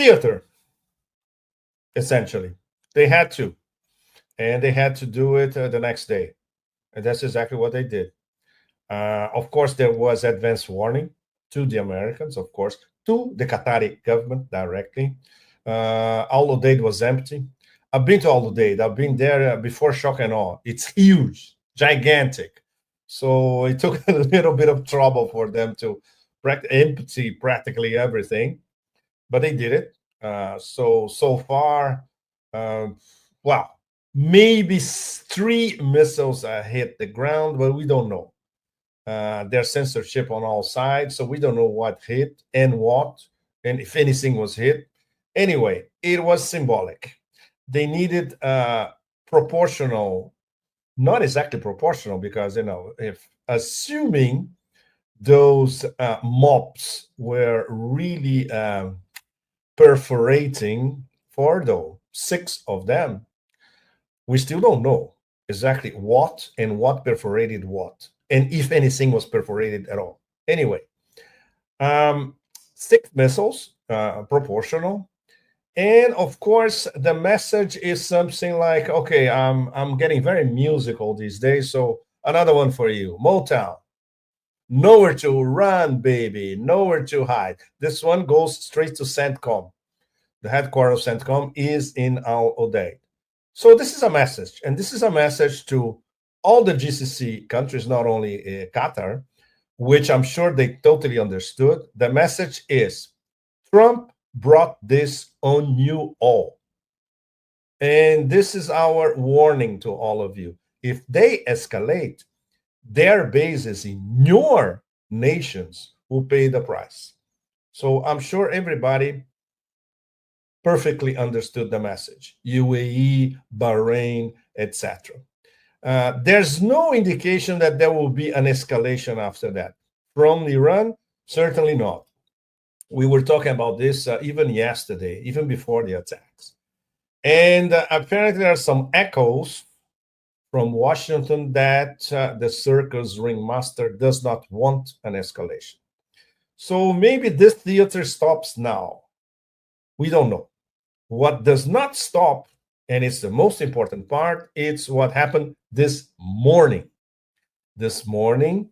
theater, essentially. They had to, and they had to do it the next day. And that's exactly what they did. Of course, there was advance warning to the Americans, of course, to the Qatari government directly. Al Udeid was empty. I've been to Al Udeid. I've been there before shock and awe. It's huge, gigantic. So it took a little bit of trouble for them to empty practically everything, but they did it. So far, uh, well, maybe three missiles hit the ground, but we don't know. There's censorship on all sides, so we don't know what hit and what, and if anything was hit. Anyway, it was symbolic. They needed proportional, not exactly proportional, because if assuming those mops were really perforating for though six of them, we still don't know exactly what and what perforated what, and if anything was perforated at all. Anyway, six missiles, proportional, and of course the message is something like, okay, I'm getting very musical these days, so another one for you, Motown. Nowhere to run, baby, nowhere to hide. This one goes straight to CENTCOM. The headquarters of CENTCOM is in Al Udeid. So this is a message, and this is a message to all the GCC countries, not only Qatar, which I'm sure they totally understood. The message is Trump brought this on you all. And this is our warning to all of you. If they escalate, their bases in your nations will pay the price. So I'm sure everybody perfectly understood the message. UAE, Bahrain, etc. There's no indication that there will be an escalation after that. From Iran, certainly not. We were talking about this even yesterday, even before the attacks. And apparently there are some echoes from Washington that the circus ringmaster does not want an escalation. So maybe this theater stops now. We don't know. What does not stop, and it's the most important part, it's what happened this morning. This morning,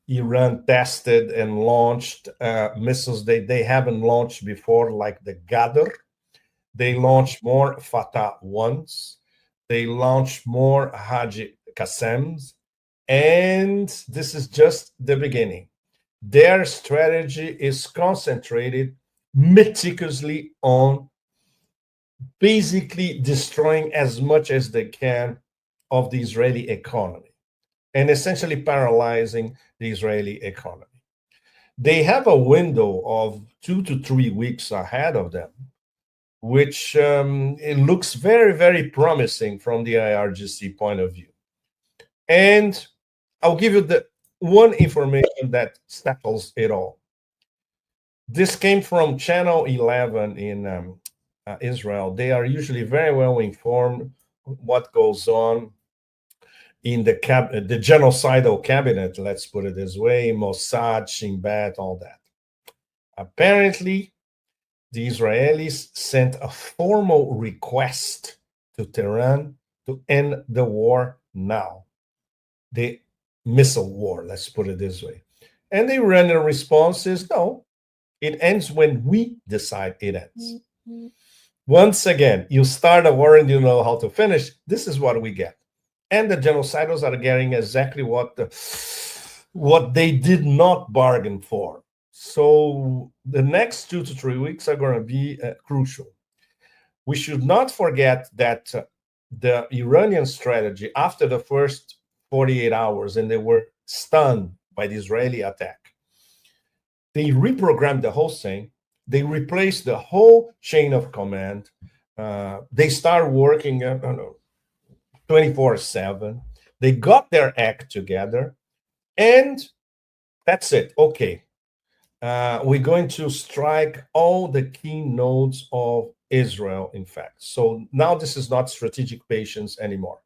Iran tested and launched missiles they haven't launched before, like the Ghadr. They launched more Fatah 1s. They launched more Haji Qassems. And this is just the beginning. Their strategy is concentrated meticulously on basically destroying as much as they can of the Israeli economy and essentially paralyzing the Israeli economy. They have a window of 2 to 3 weeks ahead of them, which it looks very, very promising from the IRGC point of view. And I'll give you the one information that settles it all. This came from Channel 11 in Israel. They are usually very well informed what goes on in the genocidal cabinet, let's put it this way, Mossad, Shin Bet, all that. Apparently, the Israelis sent a formal request to Tehran to end the war now. The missile war, let's put it this way. And the Iranian response is no, it ends when we decide it ends. Mm-hmm. Once again, you start a war and you know how to finish. This is what we get. And the genocidals are getting exactly what they did not bargain for. So the next 2 to 3 weeks are going to be crucial. We should not forget that the Iranian strategy after the first 48 hours, and they were stunned by the Israeli attack, they reprogrammed the whole thing. They replaced the whole chain of command. They start working 24/7. They got their act together, and that's it. Okay, we're going to strike all the key nodes of Israel, in fact. So now this is not strategic patience anymore.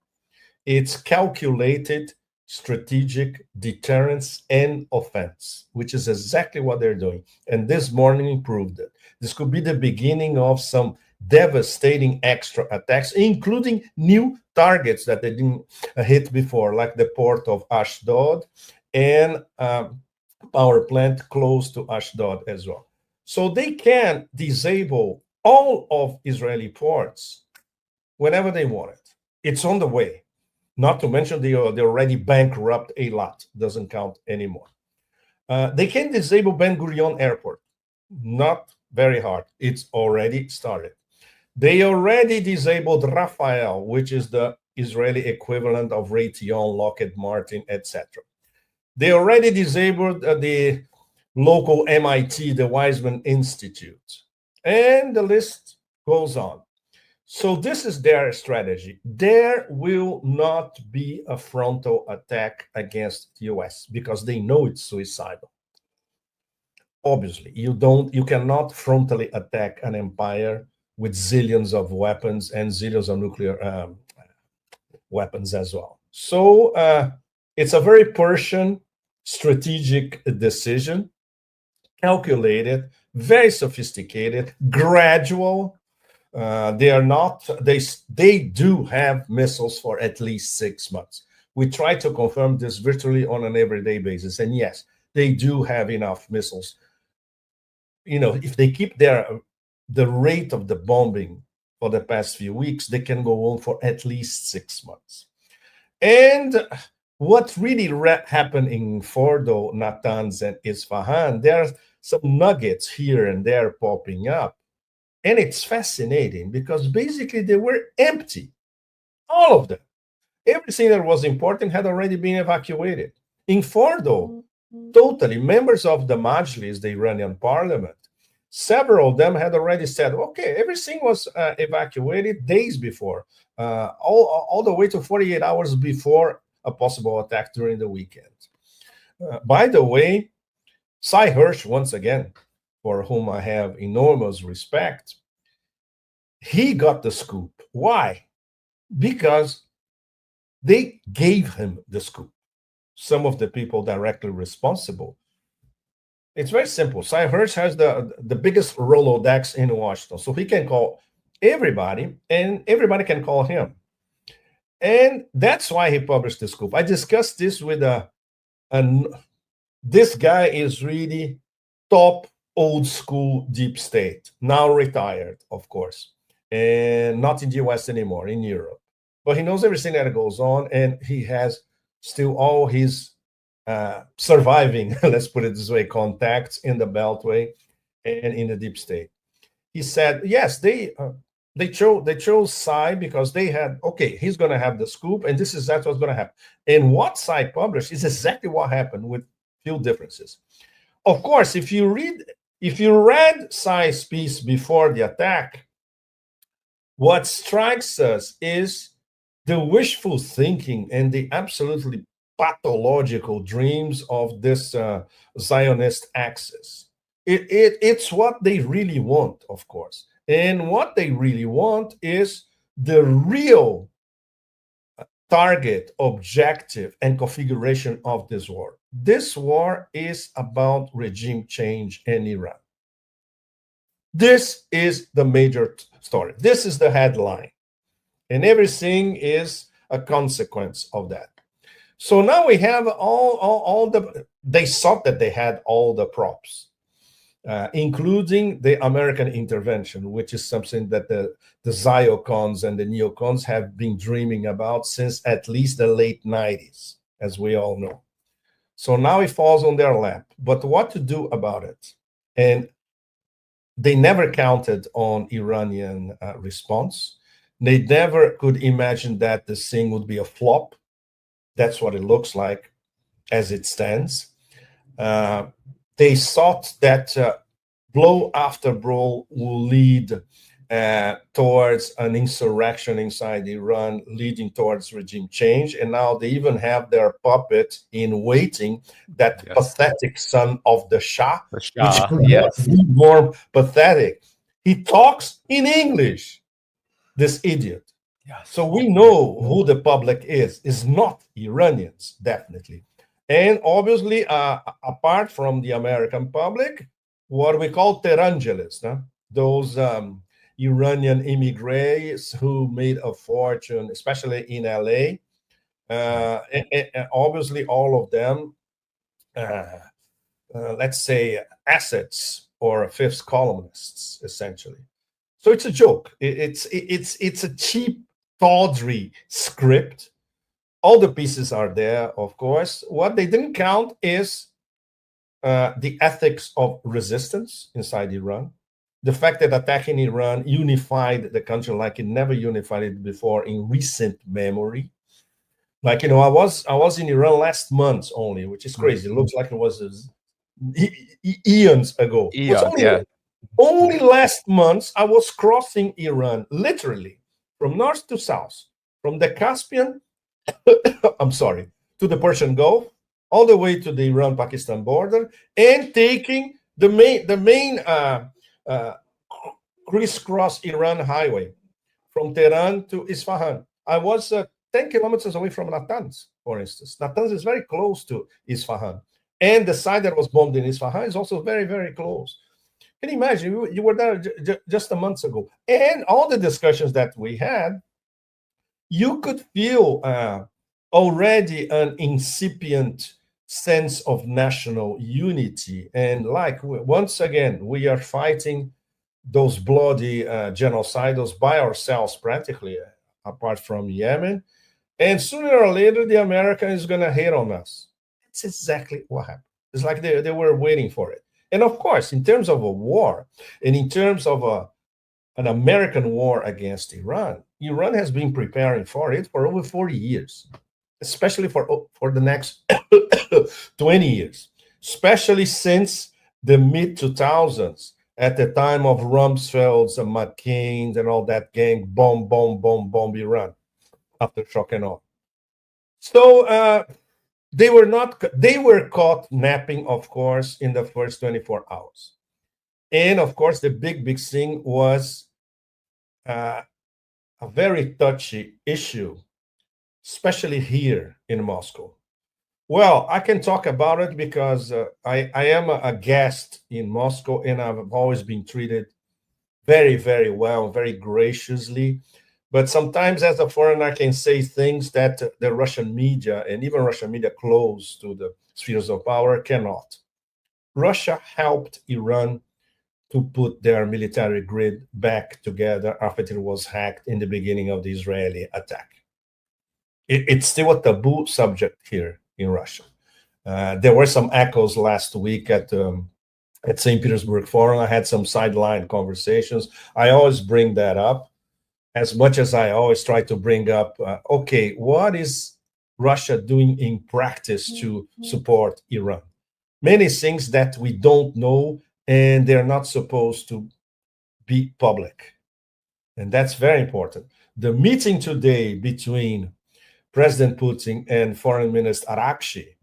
It's calculated strategic deterrence and offense, which is exactly what they're doing. And this morning proved it. This could be the beginning of some devastating extra attacks, including new targets that they didn't hit before, like the port of Ashdod and power plant close to Ashdod as well. So they can disable all of Israeli ports whenever they want it. It's on the way. Not to mention they already bankrupt a lot. Doesn't count anymore. They can disable Ben Gurion Airport. Not very hard. It's already started. They already disabled Rafael, which is the Israeli equivalent of Raytheon, Lockheed Martin, etc. They already disabled the local MIT, the Weizmann Institute. And the list goes on. So this is their strategy. There will not be a frontal attack against the US because they know it's suicidal. Obviously, you cannot frontally attack an empire with zillions of weapons and zillions of nuclear weapons as well. So it's a very Persian strategic decision, calculated, very sophisticated, gradual. They do have missiles for at least 6 months. We try to confirm this virtually on an everyday basis. And yes, they do have enough missiles. If they keep the rate of the bombing for the past few weeks, they can go on for at least 6 months. And what really happened in Fordo, Natanz, and Isfahan, there are some nuggets here and there popping up. And it's fascinating because basically they were empty. All of them. Everything that was important had already been evacuated. In Fordo, totally, members of the Majlis, the Iranian parliament, several of them had already said, okay, everything was evacuated days before, all the way to 48 hours before a possible attack during the weekend. By the way, Cy Hirsch, once again, for whom I have enormous respect, he got the scoop. Why? Because they gave him the scoop. Some of the people directly responsible. It's very simple. Cy Hirsch has the biggest Rolodex in Washington, so he can call everybody, and everybody can call him. And that's why he published the scoop. I discussed this with this guy is really top old school deep state, now retired, of course, and not in the US anymore, in Europe. But he knows everything that goes on, and he has still all his surviving, let's put it this way, contacts in the Beltway and in the deep state. He said, yes, they chose Cy because they had, okay, he's going to have the scoop, and that's what's going to happen. And what Cy published is exactly what happened with few differences. Of course, if you read Cy's piece before the attack, what strikes us is the wishful thinking and the absolutely pathological dreams of this Zionist axis. It's what they really want, of course. And what they really want is the real target, objective, and configuration of this war. This war is about regime change in Iran. This is the major story. This is the headline. And everything is a consequence of that. So now we have all they thought that they had all the props, including the American intervention, which is something that the Ziocons and the neocons have been dreaming about since at least the late 90s, as we all know. So now it falls on their lap. But what to do about it? And they never counted on Iranian response. They never could imagine that this thing would be a flop. That's what it looks like as it stands. They thought that blow after blow will lead towards an insurrection inside Iran, leading towards regime change. And now they even have their puppet in waiting, that pathetic son of the Shah, which could not be more pathetic. He talks in English, this idiot. So Yes. we know who the public is not Iranians, definitely. And obviously, apart from the American public, what we call Terangeles, no? Those Iranian immigrants who made a fortune, especially in LA. Right. And obviously, all of them, uh, let's say, assets or fifth columnists, essentially. So it's a joke. It's a cheap, tawdry script. All the pieces are there, of course. What they didn't count is the ethics of resistance inside Iran. The fact that attacking Iran unified the country like it never unified it before in recent memory. Like I was in Iran last month only, which is Right. crazy. It looks like it was eons ago. It was Eons. Yeah. only last month I was crossing Iran, literally from north to south, from the Caspian, I'm sorry, to the Persian Gulf, all the way to the Iran-Pakistan border, and taking the main uh, crisscross Iran highway from Tehran to Isfahan. I was 10 kilometers away from Natanz, for instance. Natanz is very close to Isfahan. And the site that was bombed in Isfahan is also very, very close. Can you imagine? You were there just a month ago. And all the discussions that we had, you could feel already an incipient sense of national unity. And like, once again, we are fighting those bloody genocidals by ourselves, practically, apart from Yemen. And sooner or later, the American is going to hit on us. That's exactly what happened. It's like they were waiting for it. And of course, in terms of a war, and in terms of an American war against Iran, Iran has been preparing for it for over 40 years, especially for the next 20 years, especially since the mid 2000s, at the time of Rumsfeld's and McCain's and all that gang, bomb Iran after shock and awe. So they were caught napping, of course, in the first 24 hours. And of course, the big thing was uh, a very touchy issue, especially here in Moscow. Well, I can talk about it because I am a guest in Moscow and I've always been treated very, very well, very graciously. But sometimes, as a foreigner, I can say things that the Russian media and even Russian media close to the spheres of power cannot. Russia helped Iran to put their military grid back together after it was hacked in the beginning of the Israeli attack. It's still a taboo subject here in Russia. There were some echoes last week at St. Petersburg Forum. I had some sideline conversations. I always bring that up, as much as I always try to bring up, okay, what is Russia doing in practice to support Iran? Many things that we don't know, and they're not supposed to be public. And that's very important. The meeting today between President Putin and Foreign Minister Arakshi,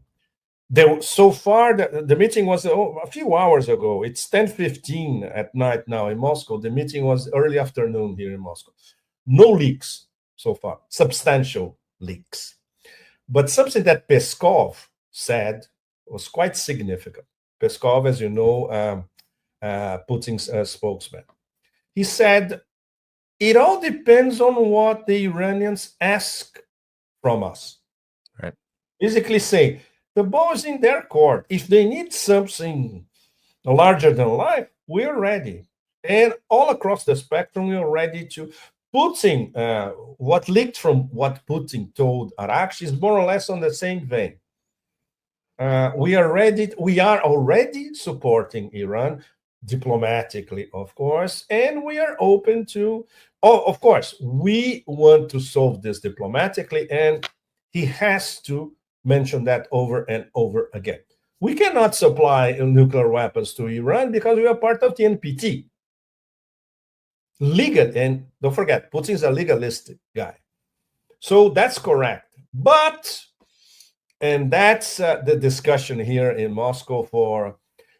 so far the meeting was a few hours ago. It's 10:15 at night now in Moscow. The meeting was early afternoon here in Moscow. No leaks so far, substantial leaks. But something that Peskov said was quite significant. Peskov, as you know, Putin's spokesman. He said, it all depends on what the Iranians ask from us. Right. Basically saying, the ball is in their court. If they need something larger than life, we're ready. And all across the spectrum, we're ready to. Putin, what leaked from what Putin told Arakshi is more or less on the same vein. We are ready. We are already supporting Iran diplomatically, of course, and we are open to. Oh, of course, we want to solve this diplomatically, and he has to mention that over and over again. We cannot supply nuclear weapons to Iran because we are part of the NPT. Legal, and don't forget, Putin's a legalistic guy. So that's correct. But, and that's the discussion here in Moscow for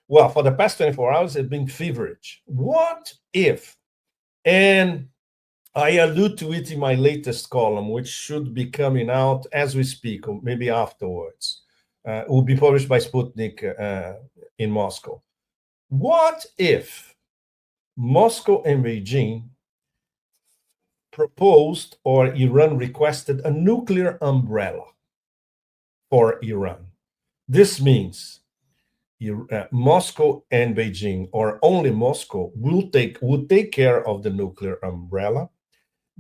the past 24 hours, it's been feverish. What if, and I allude to it in my latest column, which should be coming out as we speak, or maybe afterwards. It will be published by Sputnik in Moscow. What if Moscow and Beijing proposed or Iran requested a nuclear umbrella for Iran? This means Moscow and Beijing, or only Moscow, would take care of the nuclear umbrella.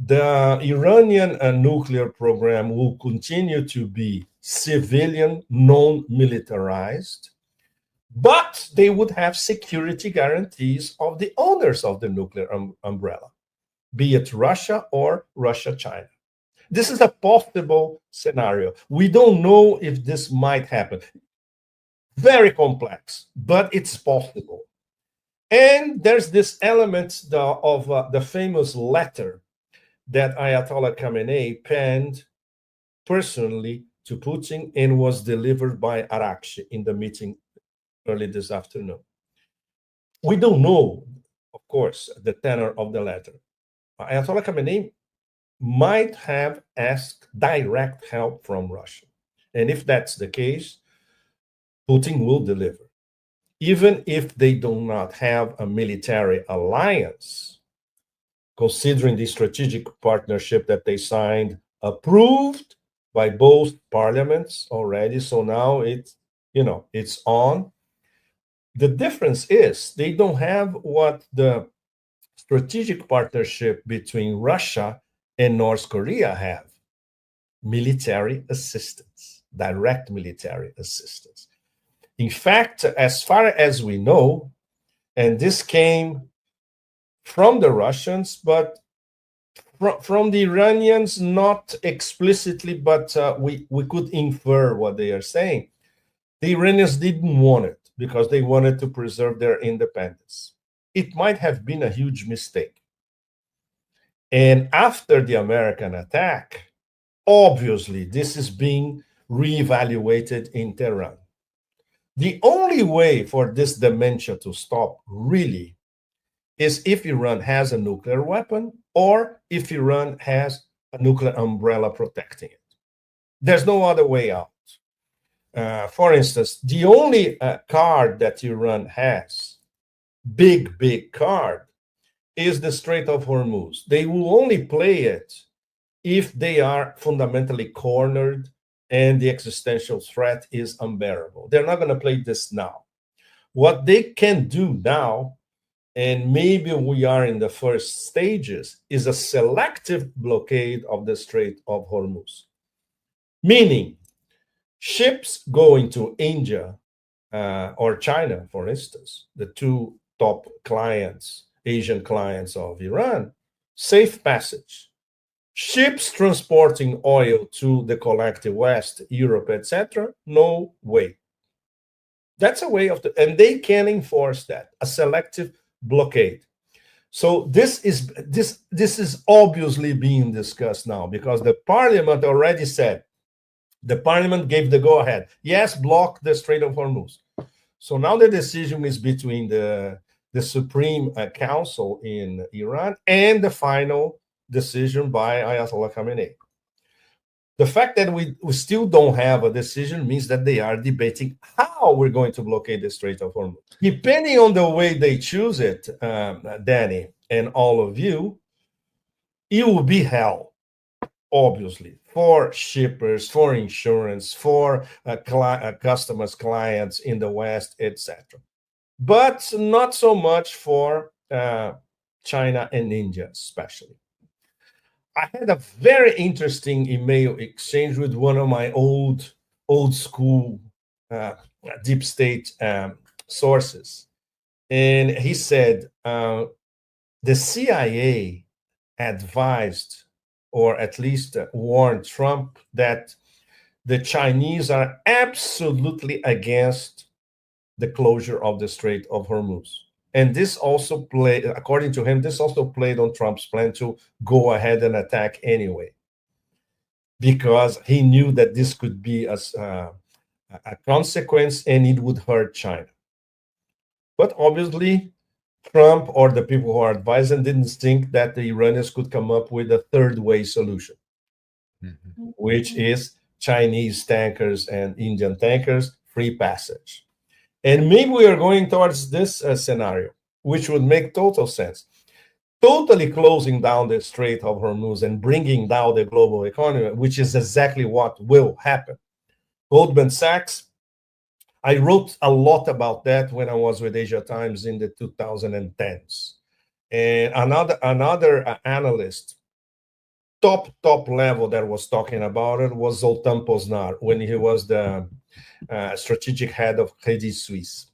The Iranian nuclear program will continue to be civilian, non-militarized, but they would have security guarantees of the owners of the nuclear umbrella, be it Russia or Russia-China. This is a possible scenario. We don't know if this might happen. Very complex, but it's possible. And there's this element of the famous letter that Ayatollah Khamenei penned personally to Putin and was delivered by Arakshi in the meeting early this afternoon. We don't know, of course, the tenor of the letter. Ayatollah Khamenei might have asked direct help from Russia. And if that's the case, Putin will deliver. Even if they do not have a military alliance, considering the strategic partnership that they signed, approved by both parliaments already. So now it's on. The difference is they don't have what the strategic partnership between Russia and North Korea have: military assistance, direct military assistance. In fact, as far as we know, and this came from the Russians, but from the Iranians, not explicitly, but we could infer what they are saying. The Iranians didn't want it because they wanted to preserve their independence. It might have been a huge mistake. And after the American attack, obviously, this is being reevaluated in Tehran. The only way for this dementia to stop, really, is if Iran has a nuclear weapon or if Iran has a nuclear umbrella protecting it. There's no other way out. For instance, the only card that Iran has, big card, is the Strait of Hormuz. They will only play it if they are fundamentally cornered and the existential threat is unbearable. They're not going to play this now. What they can do now, and maybe we are in the first stages, is a selective blockade of the Strait of Hormuz. Meaning, ships going to India or China, for instance, the two top clients, Asian clients of Iran, safe passage. Ships transporting oil to the collective West, Europe, etc., no way. That's a way of, and they can enforce that, a selective blockade. So this is obviously being discussed now because the parliament already said, the parliament gave the go-ahead. Yes, block the Strait of Hormuz. So now the decision is between the Supreme Council in Iran and the final decision by Ayatollah Khamenei. The fact that we still don't have a decision means that they are debating how we're going to blockade the Strait of Hormuz. Depending on the way they choose it, Danny and all of you, it will be hell, obviously, for shippers, for insurance, for customers, clients in the West, etc. But not so much for China and India, especially. I had a very interesting email exchange with one of my old school deep state sources. And he said the CIA advised, or at least warned Trump, that the Chinese are absolutely against the closure of the Strait of Hormuz. And this also played, according to him, this also played on Trump's plan to go ahead and attack anyway, because he knew that this could be a consequence and it would hurt China. But obviously, Trump or the people who are advising didn't think that the Iranians could come up with a third way solution, which is Chinese tankers and Indian tankers, free passage. And maybe we are going towards this scenario, which would make total sense. Totally closing down the Strait of Hormuz and bringing down the global economy, which is exactly what will happen. Goldman Sachs, I wrote a lot about that when I was with Asia Times in the 2010s. And another analyst, top level that was talking about it was Zoltan Poznar when he was the strategic head of Credit Suisse.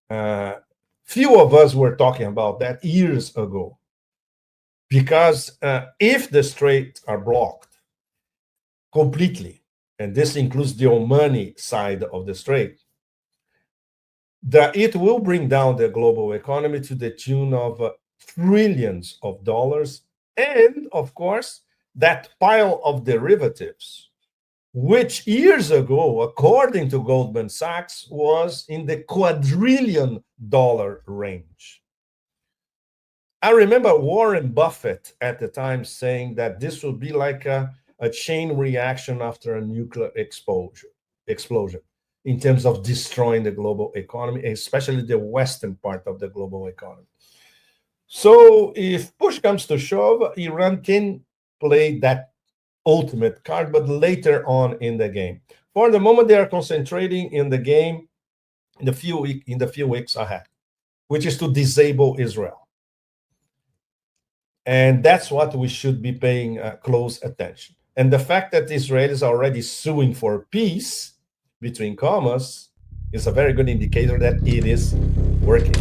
Few of us were talking about that years ago, because if the straits are blocked completely, and this includes the Omani side of the strait, that it will bring down the global economy to the tune of trillions of dollars, and of course that pile of derivatives, which years ago, according to Goldman Sachs, was in the quadrillion dollar range. I remember Warren Buffett at the time saying that this would be like a chain reaction after a nuclear explosion in terms of destroying the global economy, especially the western part of the global economy. So if push comes to shove, Iran can play that ultimate card, but later on in the game. For the moment, they are concentrating in the game in the few weeks ahead, which is to disable Israel. And that's what we should be paying close attention. And the fact that Israel is already suing for peace, between commas, is a very good indicator that it is working.